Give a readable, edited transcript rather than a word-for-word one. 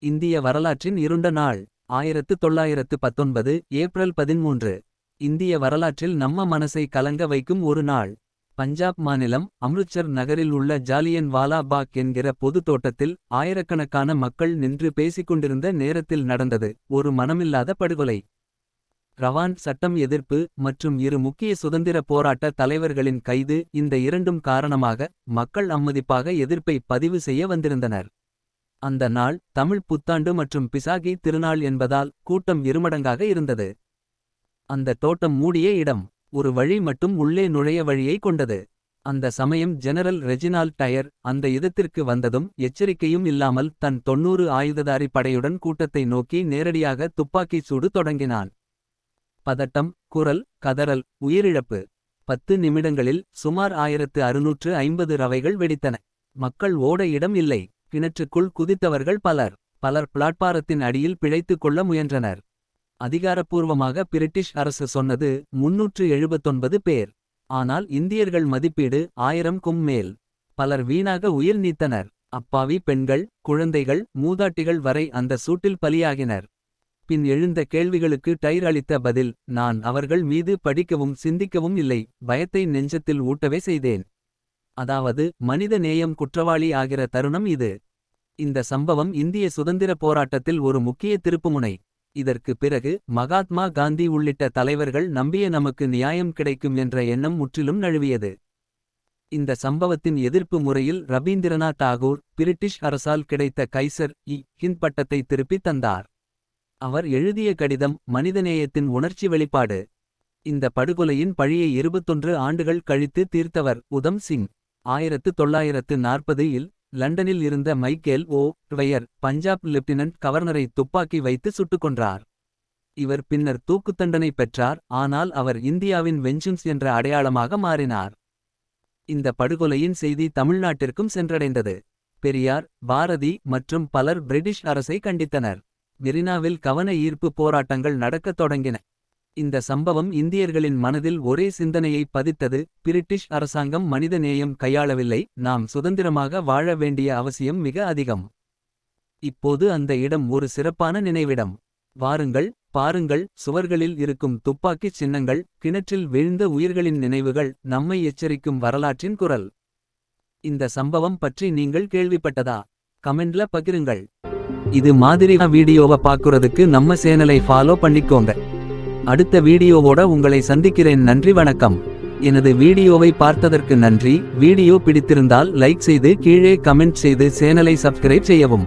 இந்திய வரலாற்றின் இருண்ட நாள். 1919 ஏப்ரல் 13. இந்திய வரலாற்றில் நம்ம மனசை கலங்க வைக்கும் ஒரு நாள். பஞ்சாப் மாநிலம் அம்ருத்சர் நகரில் உள்ள ஜாலியன் வாலா பாக் என்கிற பொது தோட்டத்தில் ஆயிரக்கணக்கான மக்கள் நின்று பேசிக்கொண்டிருந்த நேரத்தில் நடந்தது ஒரு மனமில்லாத படுகொலை. ரவான் சட்டம் எதிர்ப்பு மற்றும் இரு முக்கிய சுதந்திர போராட்ட தலைவர்களின் கைது. இந்த இரண்டும் காரணமாக மக்கள் அம்மதிப்பாக எதிர்ப்பை பதிவு செய்ய வந்திருந்தனர். அந்த நாள் தமிழ் புத்தாண்டு மற்றும் பிசாகி திருநாள் என்பதால் கூட்டம் இருமடங்காக இருந்தது. அந்த தோட்டம் மூடிய இடம் ஒரு வழி மட்டும் உள்ளே நுழைய வழியை கொண்டது. அந்த சமயம் ஜெனரல் ரெஜினால்ட் டயர் அந்த இடத்திற்கு வந்ததும் எச்சரிக்கையும் இல்லாமல் தன் 90 ஆயுததாரி படையுடன் கூட்டத்தை நோக்கி நேரடியாக துப்பாக்கி சூடு தொடங்கினான். பதட்டம், குரல், கதறல், உயிரிழப்பு. 10 நிமிடங்களில் சுமார் 1650 ரவைகள் வெடித்தன. மக்கள் ஓட இடம் இல்லை. கிணற்றுக்குள் குதித்தவர்கள் பலர் பிளாட்பாரத்தின் அடியில் பிழைத்துக் கொள்ள முயன்றனர். அதிகாரப்பூர்வமாக பிரிட்டிஷ் அரசு சொன்னது 379 பேர். ஆனால் இந்தியர்கள் மதிப்பீடு 1000க்கும் மேல். பலர் வீணாக உயிர் நீத்தனர். அப்பாவி பெண்கள், குழந்தைகள், மூதாட்டிகள் வரை அந்த சூட்டில் பலியாகினர். பின் எழுந்த கேள்விகளுக்கு டயர் அளித்த பதில், நான் அவர்கள் மீது படிக்கவும் சிந்திக்கவும் இல்லை, பயத்தை நெஞ்சத்தில் ஊட்டவே செய்தேன். அதாவது மனித நேயம் குற்றவாளி ஆகிற தருணம் இது. இந்த சம்பவம் இந்திய சுதந்திர போராட்டத்தில் ஒரு முக்கிய திருப்புமுனை. இதற்கு பிறகு மகாத்மா காந்தி உள்ளிட்ட தலைவர்கள் நம்பிய நமக்கு நியாயம் கிடைக்கும் என்ற எண்ணம் முற்றிலும் நழுவியது. இந்த சம்பவத்தின் எதிர்ப்பு முறையில் ரபீந்திரநாத் தாகூர் பிரிட்டிஷ் அரசால் கிடைத்த கைசர் இ ஹிந்த் பட்டத்தை திருப்பித் தந்தார். அவர் எழுதிய கடிதம் மனிதநேயத்தின் உணர்ச்சி வெளிப்பாடு. இந்த படுகொலையின் பழியை 21 ஆண்டுகள் கழித்து தீர்த்தவர் உதம் சிங். 1940 இல் லண்டனில் இருந்த மைக்கேல் ஓ ட்வயர் பஞ்சாப் லெப்டினன்ட் கவர்னரை துப்பாக்கி வைத்து சுட்டுக் கொன்றார். இவர் பின்னர் தூக்குத்தண்டனை பெற்றார். ஆனால் அவர் இந்தியாவின் வெஞ்சன்ஸ் என்ற அடையாளமாக மாறினார். இந்த படுகொலையின் செய்தி தமிழ்நாட்டிற்கும் சென்றடைந்தது. பெரியார், பாரதி மற்றும் பலர் பிரிட்டிஷ் அரசை கண்டித்தனர். மெரினாவில் கவன ஈர்ப்பு போராட்டங்கள் நடக்கத் தொடங்கின. இந்த சம்பவம் இந்தியர்களின் மனதில் ஒரே சிந்தனையை பதித்தது. பிரிட்டிஷ் அரசாங்கம் மனித நேயம் கையாளவில்லை, நாம் சுதந்திரமாக வாழ வேண்டிய அவசியம் மிக அதிகம். இப்போது அந்த இடம் ஒரு சிறப்பான நினைவிடம். வாருங்கள், பாருங்கள், சுவர்களில் இருக்கும் துப்பாக்கிச் சின்னங்கள், கிணற்றில் வீழ்ந்த உயிர்களின் நினைவுகள், நம்மை எச்சரிக்கும் வரலாற்றின் குரல். இந்த சம்பவம் பற்றி நீங்கள் கேள்விப்பட்டதா? கமெண்ட்ல பகிருங்கள். இது மாதிரி வீடியோவை பார்க்கறதுக்கு நம்ம சேனலை ஃபாலோ பண்ணிக்கோங்க. அடுத்த வீடியோவோட உங்களை சந்திக்கிறேன். நன்றி, வணக்கம். எனது வீடியோவை பார்த்ததற்கு நன்றி. வீடியோ பிடித்திருந்தால் லைக் செய்து கீழே கமெண்ட் செய்து சேனலை சப்ஸ்கிரைப் செய்யவும்.